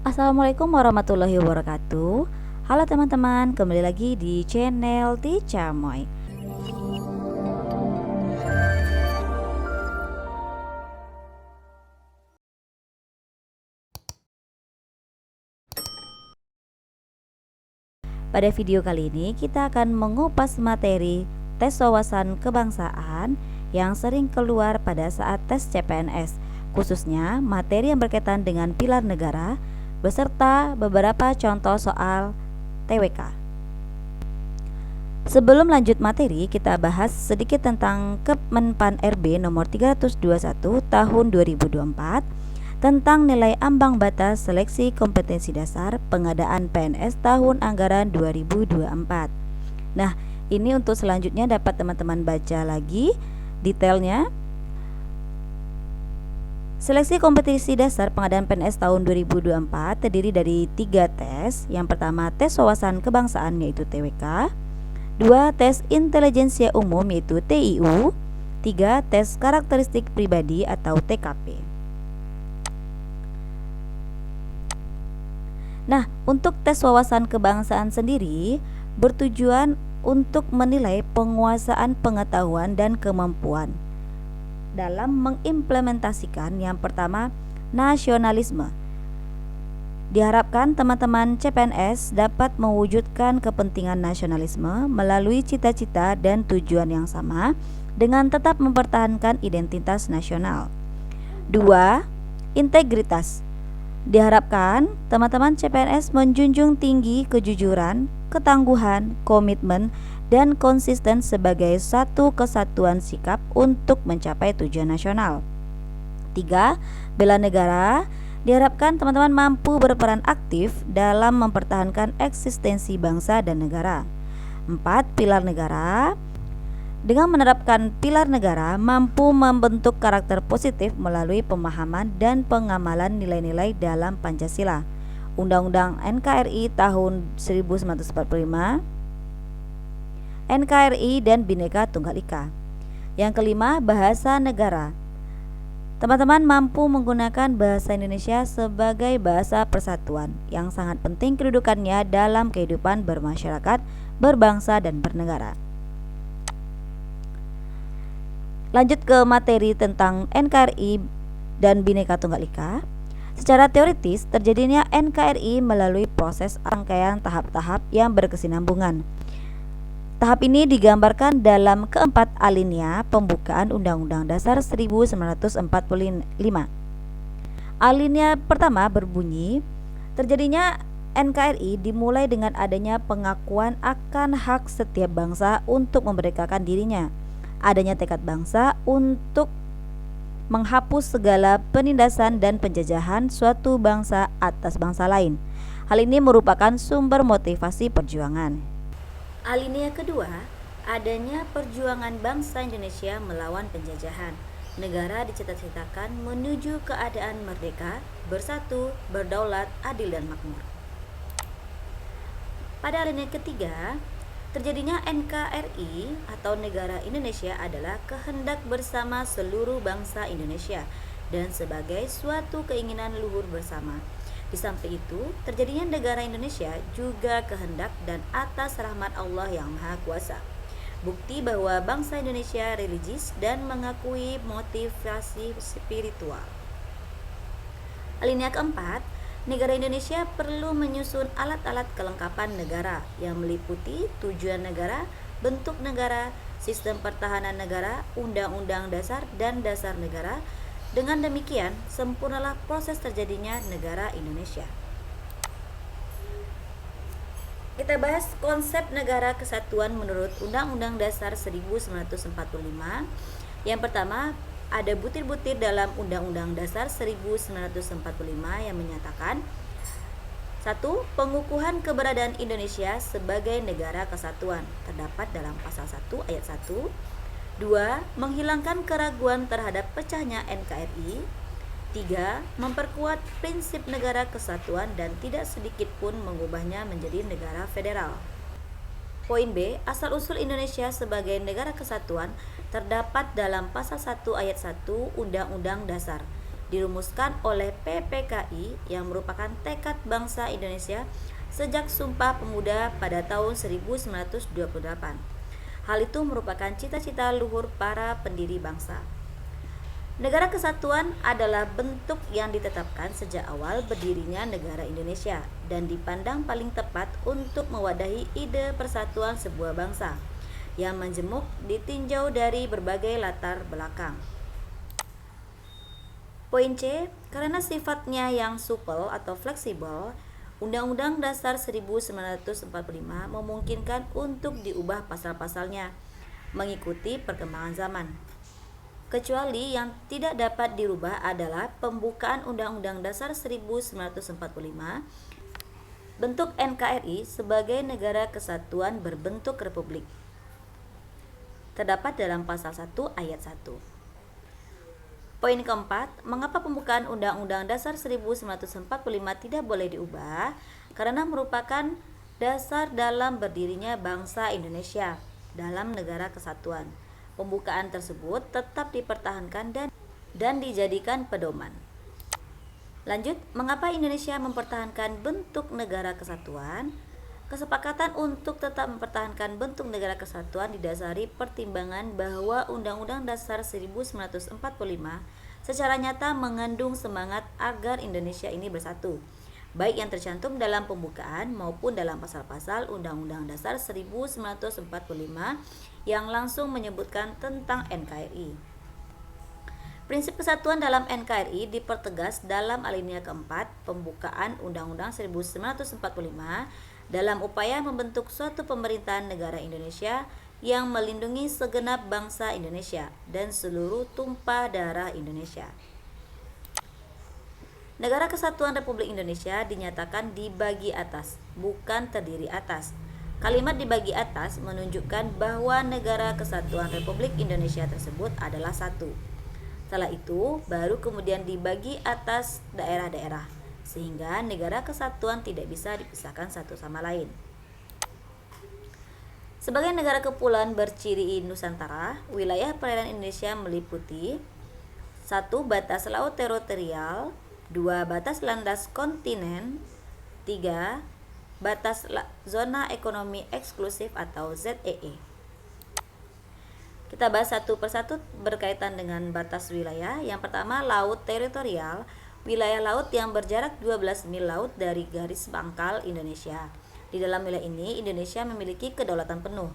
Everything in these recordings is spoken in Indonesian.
Assalamualaikum warahmatullahi wabarakatuh. Halo teman-teman, kembali lagi di channel Tica Moy. Pada video kali ini kita akan mengupas materi tes wawasan kebangsaan yang sering keluar pada saat tes CPNS, khususnya materi yang berkaitan dengan pilar negara beserta beberapa contoh soal TWK. Sebelum lanjut materi, kita bahas sedikit tentang Kemenpan RB nomor 321 tahun 2024 tentang nilai ambang batas seleksi kompetensi dasar pengadaan PNS tahun anggaran 2024. Nah, ini untuk selanjutnya dapat teman-teman baca lagi detailnya. Seleksi kompetisi dasar pengadaan PNS tahun 2024 terdiri dari 3 tes. Yang pertama, tes wawasan kebangsaan yaitu TWK. 2. Tes intelijensia umum yaitu TIU. 3. Tes karakteristik pribadi atau TKP. Nah, untuk tes wawasan kebangsaan sendiri bertujuan untuk menilai penguasaan pengetahuan dan kemampuan dalam mengimplementasikan yang pertama, nasionalisme. Diharapkan teman-teman CPNS dapat mewujudkan kepentingan nasionalisme melalui cita-cita dan tujuan yang sama dengan tetap mempertahankan identitas nasional. 2. Integritas. Diharapkan teman-teman CPNS menjunjung tinggi kejujuran, ketangguhan, komitmen, dan konsisten sebagai satu kesatuan sikap untuk mencapai tujuan nasional. 3. Bela negara. Diharapkan teman-teman mampu berperan aktif dalam mempertahankan eksistensi bangsa dan negara. 4. Pilar negara. Dengan menerapkan pilar negara, mampu membentuk karakter positif melalui pemahaman dan pengamalan nilai-nilai dalam Pancasila, Undang-Undang NKRI tahun 1945, NKRI dan Bhinneka Tunggal Ika. Yang kelima, bahasa negara. Teman-teman mampu menggunakan bahasa Indonesia sebagai bahasa persatuan yang sangat penting kedudukannya dalam kehidupan bermasyarakat, berbangsa, dan bernegara. Lanjut ke materi tentang NKRI dan Bhinneka Tunggal Ika. Secara teoritis, terjadinya NKRI melalui proses rangkaian tahap-tahap yang berkesinambungan. Tahap ini digambarkan dalam keempat alinea pembukaan Undang-Undang Dasar 1945. Alinea pertama berbunyi, terjadinya NKRI dimulai dengan adanya pengakuan akan hak setiap bangsa untuk memerdekakan dirinya, adanya tekad bangsa untuk menghapus segala penindasan dan penjajahan suatu bangsa atas bangsa lain. Hal ini merupakan sumber motivasi perjuangan. Alinea kedua, adanya perjuangan bangsa Indonesia melawan penjajahan. Negara dicita-citakan menuju keadaan merdeka, bersatu, berdaulat, adil dan makmur. Pada alinea ketiga, terjadinya NKRI atau Negara Indonesia adalah kehendak bersama seluruh bangsa Indonesia dan sebagai suatu keinginan luhur bersama. Di samping itu, terjadinya negara Indonesia juga kehendak dan atas rahmat Allah yang Maha Kuasa. Bukti bahwa bangsa Indonesia religius dan mengakui motivasi spiritual. Alinea keempat, negara Indonesia perlu menyusun alat-alat kelengkapan negara yang meliputi tujuan negara, bentuk negara, sistem pertahanan negara, undang-undang dasar dan dasar negara. Dengan demikian, sempurnalah proses terjadinya negara Indonesia. Kita bahas konsep negara kesatuan menurut Undang-Undang Dasar 1945. Yang pertama, ada butir-butir dalam Undang-Undang Dasar 1945 yang menyatakan 1. Pengukuhan keberadaan Indonesia sebagai negara kesatuan terdapat dalam pasal 1 ayat 1. 2. Menghilangkan keraguan terhadap pecahnya NKRI. 3. Memperkuat prinsip negara kesatuan dan tidak sedikit pun mengubahnya menjadi negara federal. Poin B. Asal-usul Indonesia sebagai negara kesatuan terdapat dalam pasal 1 ayat 1 Undang-Undang Dasar. dirumuskan oleh PPKI yang merupakan tekad bangsa Indonesia sejak Sumpah Pemuda pada tahun 1928. Hal itu merupakan cita-cita luhur para pendiri bangsa. Negara Kesatuan adalah bentuk yang ditetapkan sejak awal berdirinya negara Indonesia dan dipandang paling tepat untuk mewadahi ide persatuan sebuah bangsa yang menjemuk ditinjau dari berbagai latar belakang. Poin C, karena sifatnya yang supel atau fleksibel, Undang-Undang Dasar 1945 memungkinkan untuk diubah pasal-pasalnya mengikuti perkembangan zaman. Kecuali yang tidak dapat dirubah adalah pembukaan Undang-Undang Dasar 1945, bentuk NKRI sebagai negara kesatuan berbentuk republik. Terdapat dalam pasal 1 ayat 1. Poin keempat, mengapa pembukaan Undang-Undang Dasar 1945 tidak boleh diubah? Karena merupakan dasar dalam berdirinya bangsa Indonesia dalam negara kesatuan. Pembukaan tersebut tetap dipertahankan dan dijadikan pedoman. Lanjut, mengapa Indonesia mempertahankan bentuk negara kesatuan? Kesepakatan untuk tetap mempertahankan bentuk negara kesatuan didasari pertimbangan bahwa Undang-Undang Dasar 1945 secara nyata mengandung semangat agar Indonesia ini bersatu, baik yang tercantum dalam pembukaan maupun dalam pasal-pasal Undang-Undang Dasar 1945 yang langsung menyebutkan tentang NKRI. Prinsip kesatuan dalam NKRI dipertegas dalam alinea keempat pembukaan Undang-Undang 1945 dalam upaya membentuk suatu pemerintahan negara Indonesia yang melindungi segenap bangsa Indonesia dan seluruh tumpah darah Indonesia. Negara Kesatuan Republik Indonesia dinyatakan dibagi atas, bukan terdiri atas. Kalimat dibagi atas menunjukkan bahwa Negara Kesatuan Republik Indonesia tersebut adalah satu. Setelah itu, baru kemudian dibagi atas daerah-daerah, sehingga Negara Kesatuan tidak bisa dipisahkan satu sama lain. Sebagai negara kepulauan berciri Nusantara, wilayah perairan Indonesia meliputi 1. Batas laut teritorial, 2. Batas landas kontinen, 3. Batas zona ekonomi eksklusif atau ZEE. Kita bahas satu persatu berkaitan dengan batas wilayah. Yang pertama, laut teritorial, wilayah laut yang berjarak 12 mil laut dari garis pangkal Indonesia. Di dalam wilayah ini, Indonesia memiliki kedaulatan penuh.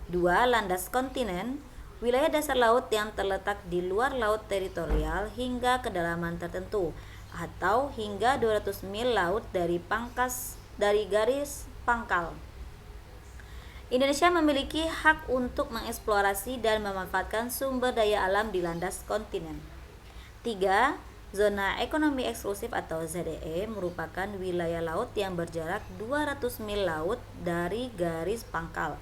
2. Landas kontinen, wilayah dasar laut yang terletak di luar laut teritorial hingga kedalaman tertentu atau hingga 200 mil laut dari garis pangkal. Indonesia memiliki hak untuk mengeksplorasi dan memanfaatkan sumber daya alam di landas kontinen. 3. Zona ekonomi eksklusif atau ZEE merupakan wilayah laut yang berjarak 200 mil laut dari garis pangkal.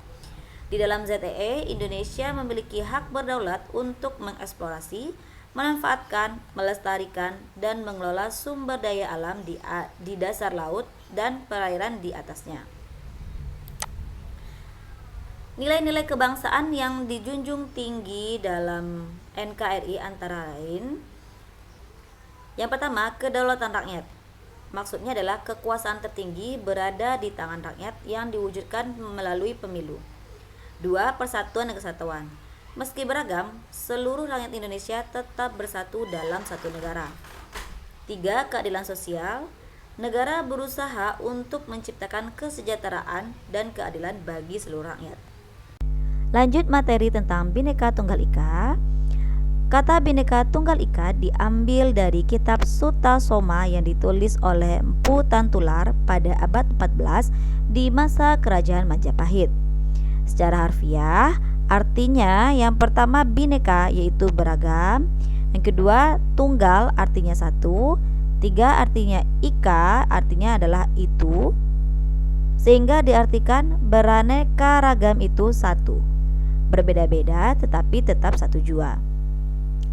Di dalam ZEE, Indonesia memiliki hak berdaulat untuk mengeksplorasi, memanfaatkan, melestarikan, dan mengelola sumber daya alam di dasar laut dan perairan di atasnya. Nilai-nilai kebangsaan yang dijunjung tinggi dalam NKRI antara lain, yang pertama, kedaulatan rakyat. Maksudnya adalah kekuasaan tertinggi berada di tangan rakyat yang diwujudkan melalui pemilu. 2. Persatuan dan kesatuan. Meski beragam, seluruh rakyat Indonesia tetap bersatu dalam satu negara. 3. Keadilan sosial. Negara berusaha untuk menciptakan kesejahteraan dan keadilan bagi seluruh rakyat. Lanjut materi tentang Bhinneka Tunggal Ika. Kata Bhinneka Tunggal Ika diambil dari kitab Sutta Soma yang ditulis oleh Empu Tantular pada abad 14 di masa kerajaan Majapahit. Secara harfiah, artinya yang pertama Bhinneka yaitu beragam, yang kedua tunggal artinya satu, 3 artinya ika artinya adalah itu, sehingga diartikan beraneka ragam itu satu, berbeda-beda tetapi tetap satu jua.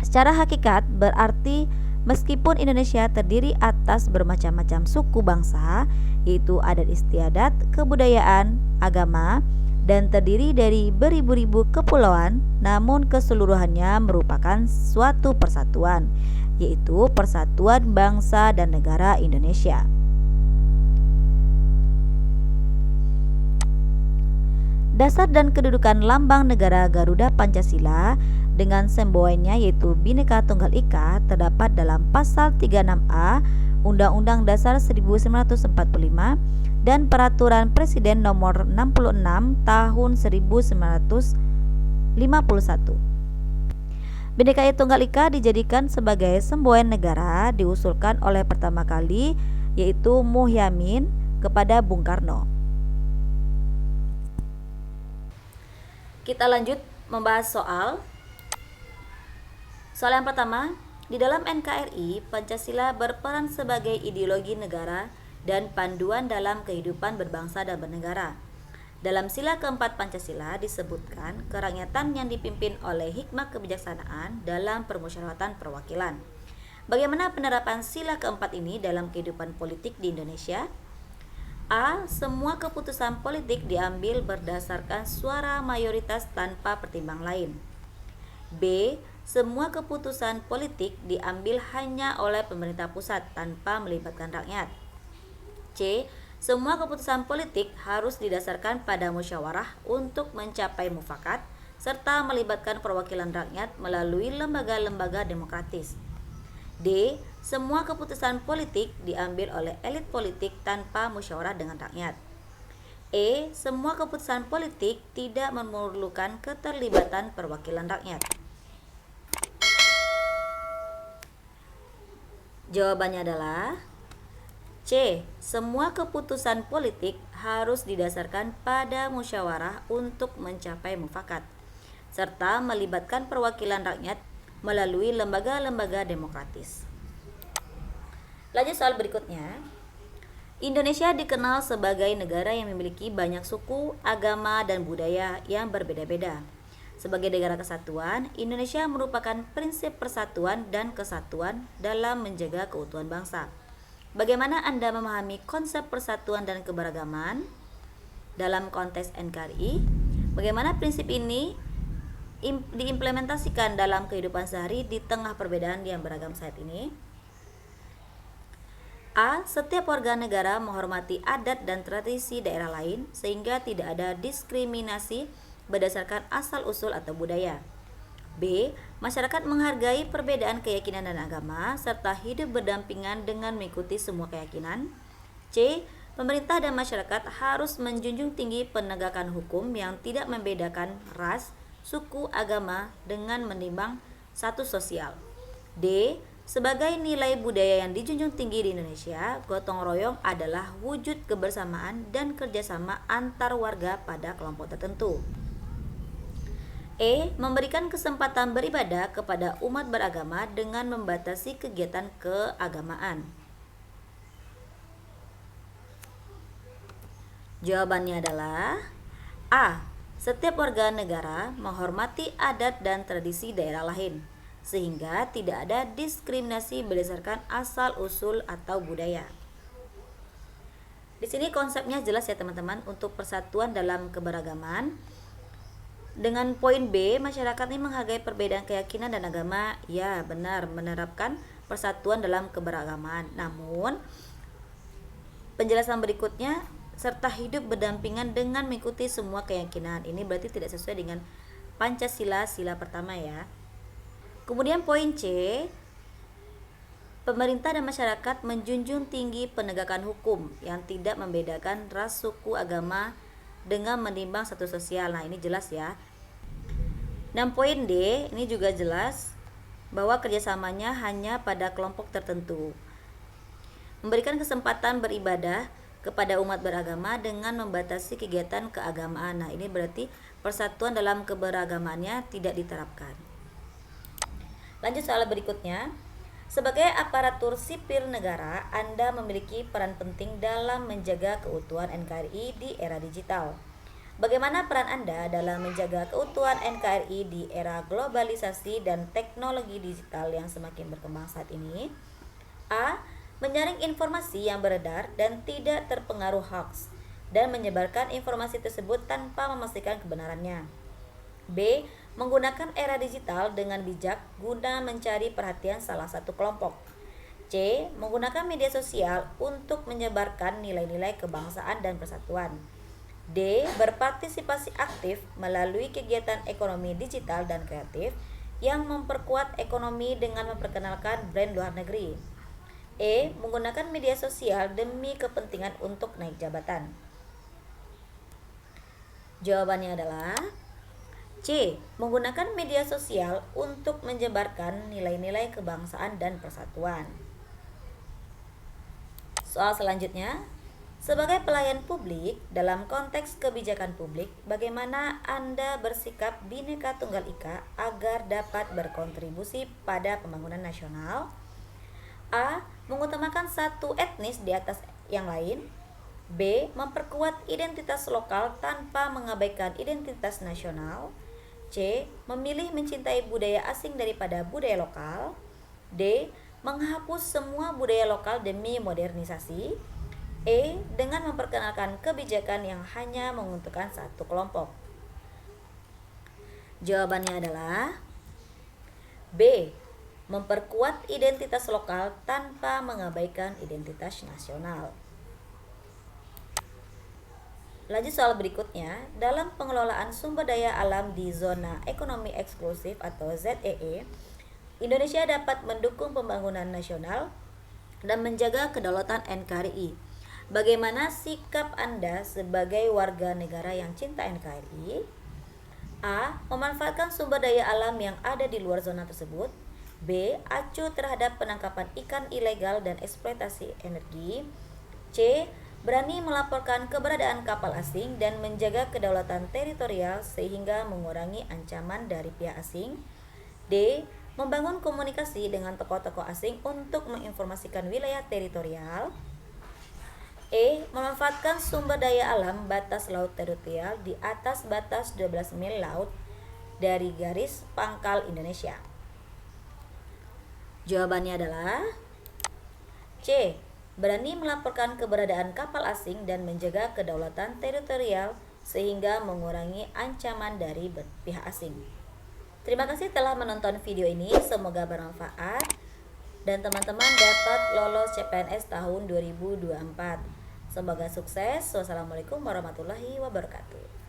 Secara hakikat berarti meskipun Indonesia terdiri atas bermacam-macam suku bangsa, yaitu adat istiadat, kebudayaan, agama, dan terdiri dari beribu-ribu kepulauan, namun keseluruhannya merupakan suatu persatuan yaitu Persatuan Bangsa dan Negara Indonesia. Dasar dan kedudukan lambang negara Garuda Pancasila dengan semboyannya yaitu Bhinneka Tunggal Ika terdapat dalam pasal 36A Undang-Undang Dasar 1945 dan Peraturan Presiden Nomor 66 Tahun 1951. Bhinneka Tunggal Ika dijadikan sebagai semboyan negara diusulkan oleh pertama kali yaitu Muhyiddin kepada Bung Karno. Kita lanjut membahas soal yang pertama. Di dalam NKRI, Pancasila berperan sebagai ideologi negara dan panduan dalam kehidupan berbangsa dan bernegara. Dalam sila keempat Pancasila disebutkan kerakyatan yang dipimpin oleh hikmah kebijaksanaan dalam permusyawaratan perwakilan. Bagaimana penerapan sila keempat ini dalam kehidupan politik di Indonesia? A. Semua keputusan politik diambil berdasarkan suara mayoritas tanpa pertimbang lain. B. Semua keputusan politik diambil hanya oleh pemerintah pusat tanpa melibatkan rakyat. C. Semua keputusan politik harus didasarkan pada musyawarah untuk mencapai mufakat serta melibatkan perwakilan rakyat melalui lembaga-lembaga demokratis. D. Semua keputusan politik diambil oleh elit politik tanpa musyawarah dengan rakyat. E. Semua keputusan politik tidak memerlukan keterlibatan perwakilan rakyat. Jawabannya adalah C. Semua keputusan politik harus didasarkan pada musyawarah untuk mencapai mufakat serta melibatkan perwakilan rakyat melalui lembaga-lembaga demokratis. Lanjut soal berikutnya. Indonesia dikenal sebagai negara yang memiliki banyak suku, agama, dan budaya yang berbeda-beda. Sebagai negara kesatuan, Indonesia merupakan prinsip persatuan dan kesatuan dalam menjaga keutuhan bangsa. Bagaimana Anda memahami konsep persatuan dan keberagaman dalam konteks NKRI? Bagaimana prinsip ini diimplementasikan dalam kehidupan sehari di tengah perbedaan yang beragam saat ini? A. Setiap warga negara menghormati adat dan tradisi daerah lain sehingga tidak ada diskriminasi berdasarkan asal-usul atau budaya. B. Masyarakat menghargai perbedaan keyakinan dan agama serta hidup berdampingan dengan mengikuti semua keyakinan. C. Pemerintah dan masyarakat harus menjunjung tinggi penegakan hukum yang tidak membedakan ras, suku, agama dengan menimbang status sosial. D. Sebagai nilai budaya yang dijunjung tinggi di Indonesia, gotong royong adalah wujud kebersamaan dan kerjasama antar warga pada kelompok tertentu. E. Memberikan kesempatan beribadah kepada umat beragama dengan membatasi kegiatan keagamaan. Jawabannya adalah A. Setiap warga negara menghormati adat dan tradisi daerah lain, sehingga tidak ada diskriminasi berdasarkan asal-usul atau budaya. Di sini konsepnya jelas ya teman-teman untuk persatuan dalam keberagaman. Dengan poin B, masyarakat ini menghargai perbedaan keyakinan dan agama. Ya, benar, menerapkan persatuan dalam keberagaman. Namun, penjelasan berikutnya serta hidup berdampingan dengan mengikuti semua keyakinan. Ini berarti tidak sesuai dengan Pancasila sila pertama ya. Kemudian poin C, pemerintah dan masyarakat menjunjung tinggi penegakan hukum yang tidak membedakan ras, suku, agama dengan menimbang status sosial. Nah, ini jelas ya. Dan poin D, ini juga jelas bahwa kerjasamanya hanya pada kelompok tertentu. Memberikan kesempatan beribadah kepada umat beragama dengan membatasi kegiatan keagamaan. Nah, ini berarti persatuan dalam keberagamannya tidak diterapkan. Lanjut soal berikutnya. Sebagai aparatur sipil negara, Anda memiliki peran penting dalam menjaga keutuhan NKRI di era digital. Bagaimana peran Anda dalam menjaga keutuhan NKRI di era globalisasi dan teknologi digital yang semakin berkembang saat ini? A. Menyaring informasi yang beredar dan tidak terpengaruh hoax dan menyebarkan informasi tersebut tanpa memastikan kebenarannya. B. Menggunakan era digital dengan bijak guna mencari perhatian salah satu kelompok. C. Menggunakan media sosial untuk menyebarkan nilai-nilai kebangsaan dan persatuan. D. Berpartisipasi aktif melalui kegiatan ekonomi digital dan kreatif yang memperkuat ekonomi dengan memperkenalkan brand luar negeri. E. Menggunakan media sosial demi kepentingan untuk naik jabatan. Jawabannya adalah C. Menggunakan media sosial untuk menyebarkan nilai-nilai kebangsaan dan persatuan. Soal selanjutnya, sebagai pelayan publik dalam konteks kebijakan publik, bagaimana Anda bersikap Bhinneka Tunggal Ika agar dapat berkontribusi pada pembangunan nasional? A. Mengutamakan satu etnis di atas yang lain. B. Memperkuat identitas lokal tanpa mengabaikan identitas nasional. C. Memilih mencintai budaya asing daripada budaya lokal. D. Menghapus semua budaya lokal demi modernisasi. E. Dengan memperkenalkan kebijakan yang hanya menguntungkan satu kelompok. Jawabannya adalah B. Memperkuat identitas lokal tanpa mengabaikan identitas nasional. Lanjut soal berikutnya, dalam pengelolaan sumber daya alam di zona ekonomi eksklusif atau ZEE, Indonesia dapat mendukung pembangunan nasional dan menjaga kedaulatan NKRI. Bagaimana sikap Anda sebagai warga negara yang cinta NKRI? A. Memanfaatkan sumber daya alam yang ada di luar zona tersebut. B. Acuh terhadap penangkapan ikan ilegal dan eksploitasi energi. C. Berani melaporkan keberadaan kapal asing dan menjaga kedaulatan teritorial sehingga mengurangi ancaman dari pihak asing. D. Membangun komunikasi dengan tokoh-tokoh asing untuk menginformasikan wilayah teritorial. E. Memanfaatkan sumber daya alam batas laut teritorial di atas batas 12 mil laut dari garis pangkal Indonesia. Jawabannya adalah C. Berani melaporkan keberadaan kapal asing dan menjaga kedaulatan teritorial sehingga mengurangi ancaman dari pihak asing. Terima kasih telah menonton video ini, semoga bermanfaat dan teman-teman dapat lolos CPNS tahun 2024. Semoga sukses. Wassalamualaikum warahmatullahi wabarakatuh.